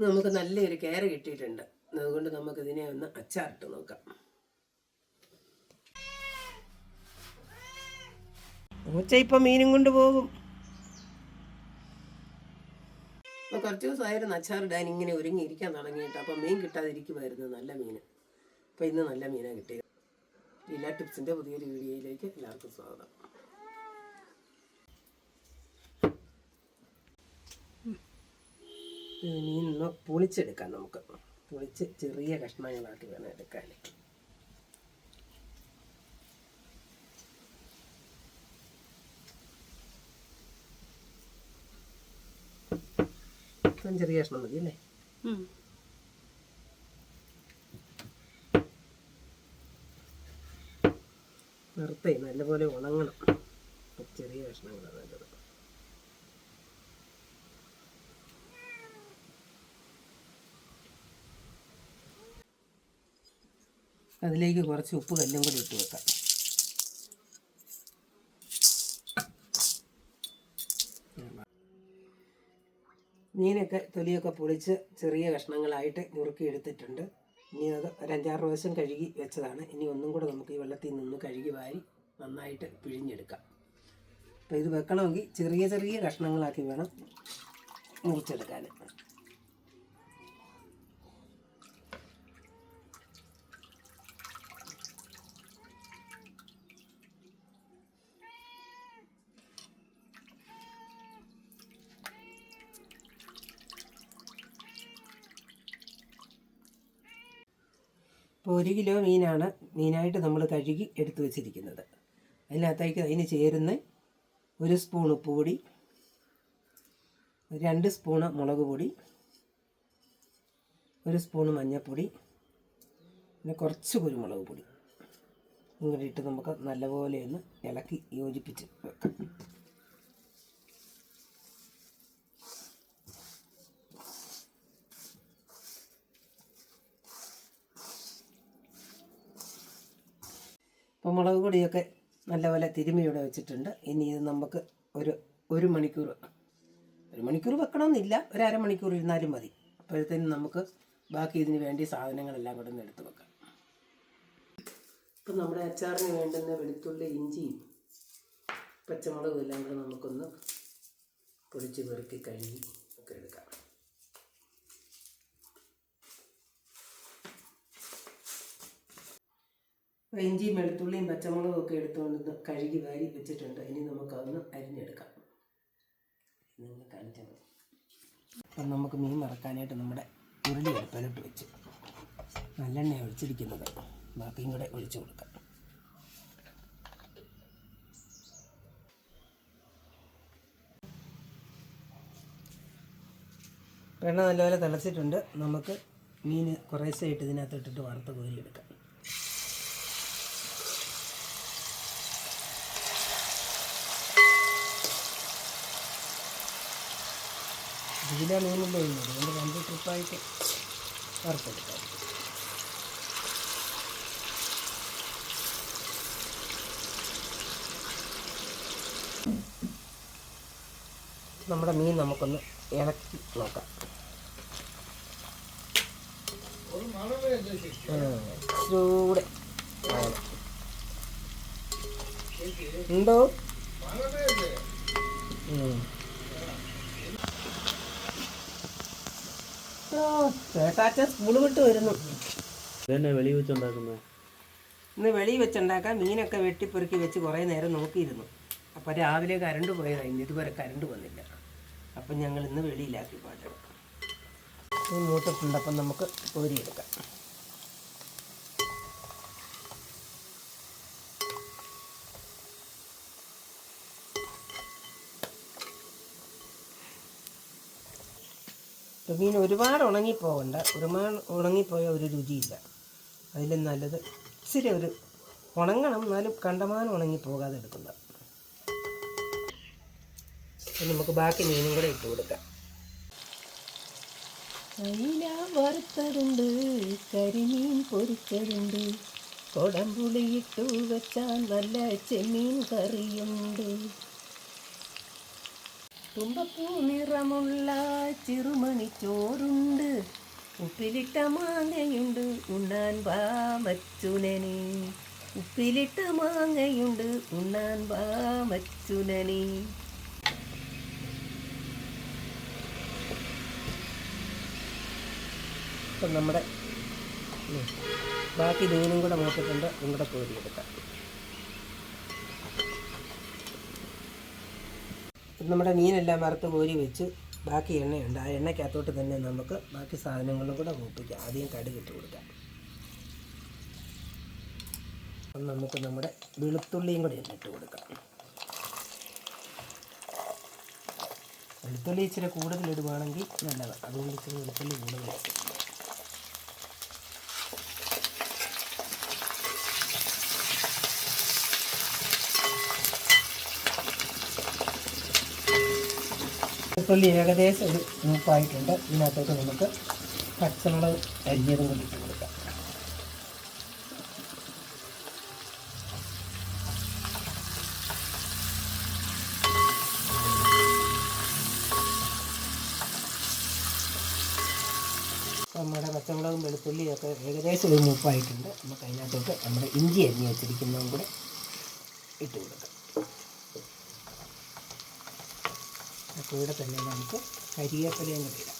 നമുക്ക് നല്ലൊരു കെയർ കിട്ടിയിട്ടുണ്ട്. അതുകൊണ്ട് നമുക്കിതിനെ ഒന്ന് അച്ചാറിട്ട് നോക്കാം. പൂച്ച ഇപ്പം മീനും കൊണ്ട് പോകും. അപ്പോൾ കുറച്ച് ദിവസമായിരുന്നു അച്ചാറിടാൻ ഇങ്ങനെ ഒരുങ്ങിയിരിക്കാൻ തുടങ്ങിയിട്ട്. അപ്പം മീൻ കിട്ടാതിരിക്കുമായിരുന്നു, നല്ല മീൻ. അപ്പോൾ ഇന്ന് നല്ല മീനാണ് കിട്ടിയത്. ജില്ലാ ടിപ്സിൻ്റെ പുതിയൊരു വീഡിയോയിലേക്ക് എല്ലാവർക്കും സ്വാഗതം. മീൻ ഒന്ന് പൊളിച്ചെടുക്കാം. നമുക്ക് പൊളിച്ച് ചെറിയ കഷ്ണങ്ങളാക്കി വേണം എടുക്കാൻ. ചെറിയ കഷ്ണം മതി അല്ലേ? നിർത്തേ നല്ലപോലെ ഉണങ്ങണം. ചെറിയ കഷ്ണങ്ങളാണ് നല്ലത്. അതിലേക്ക് കുറച്ച് ഉപ്പ് കല്ലും കൂടി ഇട്ട് വെക്കാം. മീനൊക്കെ തൊലിയൊക്കെ പൊളിച്ച് ചെറിയ കഷ്ണങ്ങളായിട്ട് നുറുക്കി എടുത്തിട്ടുണ്ട്. ഇനി അത് ഒരു 5-6 പ്രാവശ്യം കഴുകി വെച്ചതാണ്. ഇനി ഒന്നും കൂടെ നമുക്ക് ഈ വെള്ളത്തിൽ നിന്ന് കഴുകി വാരി നന്നായിട്ട് പിഴിഞ്ഞെടുക്കാം. അപ്പോൾ ഇത് വെക്കണമെങ്കിൽ ചെറിയ ചെറിയ കഷ്ണങ്ങളാക്കി വേണം മുറിച്ചെടുക്കാൻ. ഇപ്പോൾ 1 കിലോ മീനായിട്ട് നമ്മൾ കഴുകി എടുത്തു വച്ചിരിക്കുന്നത്. അതിനകത്തേക്ക് അതിന് ചേരുന്ന 1 സ്പൂൺ ഉപ്പ് പൊടി, 2 സ്പൂണ് മുളക് പൊടി, 1 സ്പൂണ് മഞ്ഞൾപ്പൊടി, പിന്നെ കുറച്ച് കുരുമുളക് പൊടി ഇങ്ങനെ ഇട്ട് നമുക്ക് നല്ലപോലെ ഒന്ന് ഇളക്കി യോജിപ്പിച്ച് വെക്കാം. അപ്പോൾ മുളക് പൊടിയൊക്കെ നല്ലപോലെ തിരുമ്മിയുടെ വെച്ചിട്ടുണ്ട്. ഇനി ഇത് നമുക്ക് ഒരു മണിക്കൂർ വെക്കണമെന്നില്ല, ഒരു അരമണിക്കൂർ ഇരുന്നാലും മതി. അപ്പോഴത്തേനും നമുക്ക് ബാക്കി ഇതിന് വേണ്ടി സാധനങ്ങളെല്ലാം കൂടെ ഒന്ന് എടുത്ത് വെക്കാം. ഇപ്പം നമ്മുടെ അച്ചാറിന് വേണ്ടുന്ന വെളുത്തുള്ളി, ഇഞ്ചിയും പച്ചമുളകും എല്ലാം കൂടെ നമുക്കൊന്ന് പൊടിച്ച് പെറുക്കി കഴുകി ഒക്കെ എടുക്കാം. ഇഞ്ചിയും വെളുത്തുള്ളിയും പച്ചമുളകും ഒക്കെ എടുത്തുകൊണ്ട് കഴുകി വാരി വെച്ചിട്ടുണ്ട്. ഇനി നമുക്കതൊന്ന് അരിഞ്ഞെടുക്കാം. കാണിച്ചാൽ മതി. അപ്പം നമുക്ക് മീൻ വറക്കാനായിട്ട് നമ്മുടെ ഉരുളി അടുപ്പിലിട്ട് വെച്ച് നല്ലെണ്ണ ഒഴിച്ചിരിക്കുന്നത് ബാക്കിയും കൂടെ ഒഴിച്ചു കൊടുക്കാം. എണ്ണ നല്ലപോലെ തിളച്ചിട്ടുണ്ട്. നമുക്ക് മീൻ കുറേശ്ശായിട്ട് ഇതിനകത്ത് ഇട്ടിട്ട് വറുത്ത് കോരിയെടുക്കാം. ഇതിലെ മീനില്ലേ അതുകൊണ്ട് 2 ട്രിപ്പായിട്ട് വറുത്തെടുക്കാം. നമ്മുടെ മീൻ നമുക്കൊന്ന് ഇളക്കി നോക്കാം. ചൂടെ ഉണ്ടോ? ചേട്ടാച്ച സ്കൂള് വിട്ട് വരുന്നു. ഇന്ന് വെളി വെച്ചുണ്ടാക്കാൻ മീനൊക്കെ വെട്ടിപ്പെറുക്കി വെച്ച് കുറേ നേരം നോക്കിയിരുന്നു. അപ്പോൾ രാവിലെ കരണ്ട് പോയതായിരുന്നു, ഇതുവരെ കരണ്ട് വന്നില്ല. അപ്പം ഞങ്ങൾ ഇന്ന് വെളിയിലാക്കി പാട്ട് മൂത്തിട്ടുണ്ട്. അപ്പം നമുക്ക് കോരിയെടുക്കാം. മീൻ ഒരുപാട് ഉണങ്ങിപ്പോകണ്ട. ഒരുപാട് ഉണങ്ങിപ്പോയാൽ ഒരു രുചിയില്ല. അതിലും നല്ലത് ഇച്ചിരി ഒരു ഉണങ്ങണം, എന്നാലും കണ്ടമാനം ഉണങ്ങിപ്പോകാതെ എടുക്കുന്നത്. നമുക്ക് ബാക്കി മീനും കൂടെ ഇട്ട് കൊടുക്കാം. അയില വറുത്തതുണ്ട്, കരിമീൻ പൊരിച്ചതുണ്ട്, കൊടംപുളിയിട്ടു വെച്ചാൽ നല്ല ചെമ്മീൻ കറിയുണ്ട്. തുമ്പപ്പൂ നിറമുള്ള ചെറുമണിച്ചോറുണ്ട്, ഉപ്പിലിട്ട മാങ്ങയുണ്ട് ഉണ്ണാൻ വാ മച്ചുനനി. ഉപ്പിലിട്ട മാങ്ങയുണ്ട് ഉണ്ണാൻ വാ മച്ചുനനി. ഇപ്പം നമ്മുടെ ബാക്കി മീനും കൂടെ മൂത്തിട്ടുണ്ട്, ഇതും കൂടെ കോരിയെടുക്കാം. നമ്മുടെ മീനെല്ലാം വറുത്ത് കോരി വെച്ച് ബാക്കി എണ്ണയുണ്ട്, ആ എണ്ണയ്ക്കകത്തോട്ട് തന്നെ നമുക്ക് ബാക്കി സാധനങ്ങളും കൂടെ മൂപ്പിക്കാം. ആദ്യം കടുകിട്ട് കൊടുക്കാം. അപ്പം നമുക്ക് നമ്മുടെ വെളുത്തുള്ളിയും കൂടെ ഇട്ട് കൊടുക്കാം. വെളുത്തുള്ളി ഇച്ചിരി കൂടുതൽ ഇടുവാണെങ്കിൽ നല്ലതാണ്, അതുകൊണ്ട് ഇച്ചിരി വെളുത്തുള്ളി കൂടുതൽ ഇട്ട്. വെളുത്തുള്ളി ഏകദേശം ഒരു മൂപ്പായിട്ടുണ്ട്. ഇതിനകത്തോട്ട് നമുക്ക് പച്ചമുളക് അരിഞ്ഞതും കൂടി ഇട്ട് കൊടുക്കാം. നമ്മുടെ പച്ചമുളകും വെളുത്തുള്ളിയൊക്കെ ഏകദേശം ഒരു മൂപ്പായിട്ടുണ്ട്. നമുക്ക് അതിനകത്തോട്ട് നമ്മുടെ ഇഞ്ചി അരിഞ്ഞ് വെച്ചിരിക്കുന്നതും കൂടെ ഇട്ട് കൊടുക്കാം. കൂടെ തന്നെ നമുക്ക് കരിവേപ്പിലയും കൂടി ഇടാം.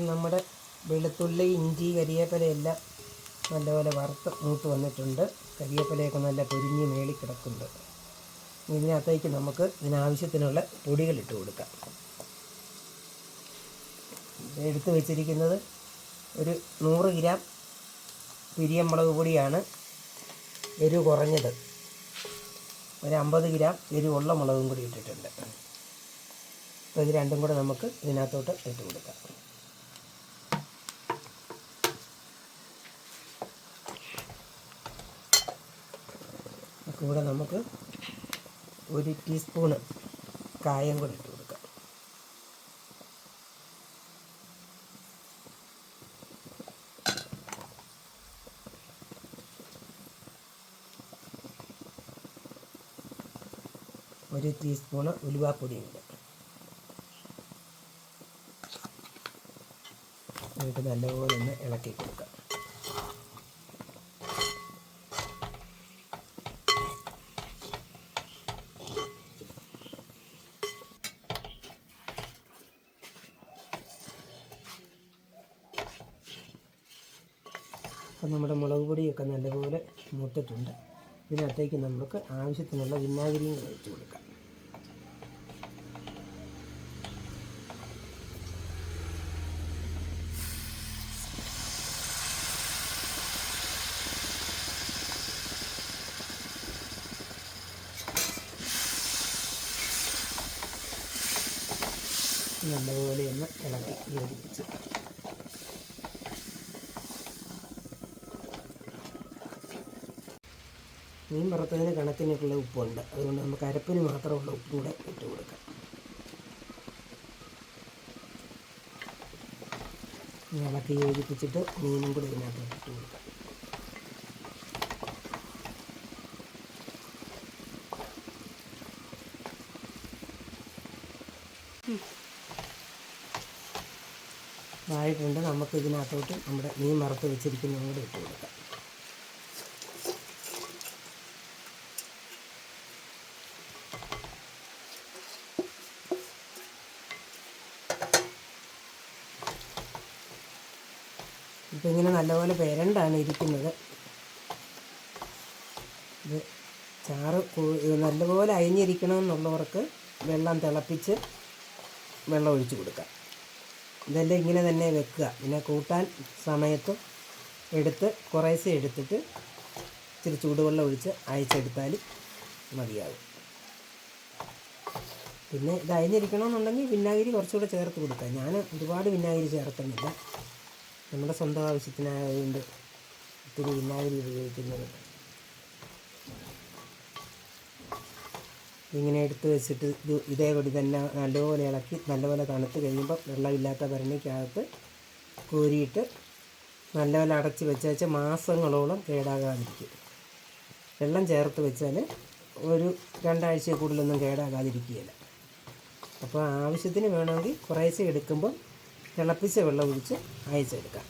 നമ്മുടെ വെളുത്തുള്ളി, ഇഞ്ചി, കരിവേപ്പിലയെല്ലാം നല്ലപോലെ വറുത്ത് മൂത്ത് വന്നിട്ടുണ്ട്. കരിവേപ്പിലയൊക്കെ നല്ല പൊരിഞ്ഞ് മേളി കിടക്കുന്നുണ്ട്. ഇതിനകത്തേക്ക് നമുക്ക് ഇതിനാവശ്യത്തിനുള്ള പൊടികളിട്ട് കൊടുക്കാം. എടുത്ത് വെച്ചിരിക്കുന്നത് ഒരു 100 ഗ്രാം പിരിയമുളക് പൊടിയാണ്, എരിവ് കുറഞ്ഞത്. ഒരു 50 ഗ്രാം എരിവുള്ള മുളകും കൂടി ഇട്ടിട്ടുണ്ട്. അപ്പോൾ ഇത് രണ്ടും കൂടെ നമുക്ക് ഇതിനകത്തോട്ട് ഇട്ട് കൊടുക്കാം. കൂടെ നമുക്ക് 1 ടീസ്പൂണ് കായം കൂടി ഇട്ട് കൊടുക്കാം. ഒരു ടീസ്പൂണ് ഉലുവാപ്പൊടിയും കൂടെ എന്നിട്ട് നല്ലപോലെ ഒന്ന് ഇളക്കി കൊടുക്കാം. അപ്പം നമ്മുടെ മുളക് പൊടിയൊക്കെ നല്ലപോലെ മൂത്തിട്ടുണ്ട്. ഇതിനകത്തേക്ക് നമുക്ക് ആവശ്യത്തിനുള്ള വിനാഗിരിയും ഒഴിച്ച് കൊടുക്കാം. നല്ലപോലെ ഒന്ന് ഇളക്കി യോജിപ്പിച്ച് മീൻ വറുത്തതിന് കണക്കിനൊക്കെയുള്ള ഉപ്പുണ്ട്, അതുകൊണ്ട് നമുക്ക് അരപ്പിന് മാത്രമുള്ള ഉപ്പും കൂടെ ഇട്ട് കൊടുക്കാം. ഇളക്കി യോജിപ്പിച്ചിട്ട് മീനും കൂടെ ഇതിനകത്ത് ഇട്ട് കൊടുക്കാം. ആയിട്ടുണ്ട്. നമുക്ക് ഇതിനകത്തോട്ട് നമ്മുടെ മീൻ വറുത്ത് വെച്ചിരിക്കുന്നതും കൂടെ ഇട്ട് കൊടുക്കാം. ഇപ്പം ഇങ്ങനെ നല്ലപോലെ പെരണ്ടാണ് ഇരിക്കുന്നത്. ഇത് ചാറ് നല്ലപോലെ അരിഞ്ഞിരിക്കണമെന്നുള്ളവർക്ക് വെള്ളം തിളപ്പിച്ച് വെള്ളം ഒഴിച്ച് കൊടുക്കാം. ഇതെല്ലാം ഇങ്ങനെ തന്നെ വെക്കുക. പിന്നെ കൂട്ടാൻ സമയത്തും എടുത്ത് കുറേശ്ശെ എടുത്തിട്ട് ഇച്ചിരി ചൂടുവെള്ളം ഒഴിച്ച് അയച്ചെടുത്താൽ മതിയാകും. പിന്നെ ഇത് അരിഞ്ഞിരിക്കണമെന്നുണ്ടെങ്കിൽ വിനാഗിരി കുറച്ചുകൂടെ ചേർത്ത് കൊടുക്കാം. ഞാൻ ഒരുപാട് വിനാഗിരി ചേർക്കുന്നില്ല, നമ്മുടെ സ്വന്തം ആവശ്യത്തിനായതുകൊണ്ട് ഒത്തിരി വിനാഗിരി ഉപയോഗിക്കുന്നത്. ഇങ്ങനെ എടുത്ത് വെച്ചിട്ട് ഇതേപടി തന്നെ നല്ലപോലെ ഇളക്കി നല്ലപോലെ തണുത്ത് കഴിയുമ്പോൾ വെള്ളമില്ലാത്ത ഭരണിക്കകത്ത് കോരിയിട്ട് നല്ലപോലെ അടച്ച് വെച്ചാൽ മാസങ്ങളോളം കേടാകാതിരിക്കും. വെള്ളം ചേർത്ത് വെച്ചാൽ ഒരു 2 ആഴ്ച കൂടുതലൊന്നും കേടാകാതിരിക്കുകയില്ല. അപ്പോൾ ആവശ്യത്തിന് വേണമെങ്കിൽ കുറേശ്ശെ എടുക്കുമ്പോൾ തിളപ്പിച്ച വെള്ളം ഒഴിച്ച് അയച്ചെടുക്കാം.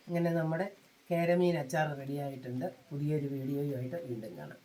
അങ്ങനെ നമ്മുടെ കേരമീൻ അച്ചാർ റെഡിയായിട്ടുണ്ട്. പുതിയൊരു വീഡിയോയുമായിട്ട് വീണ്ടും കാണാം.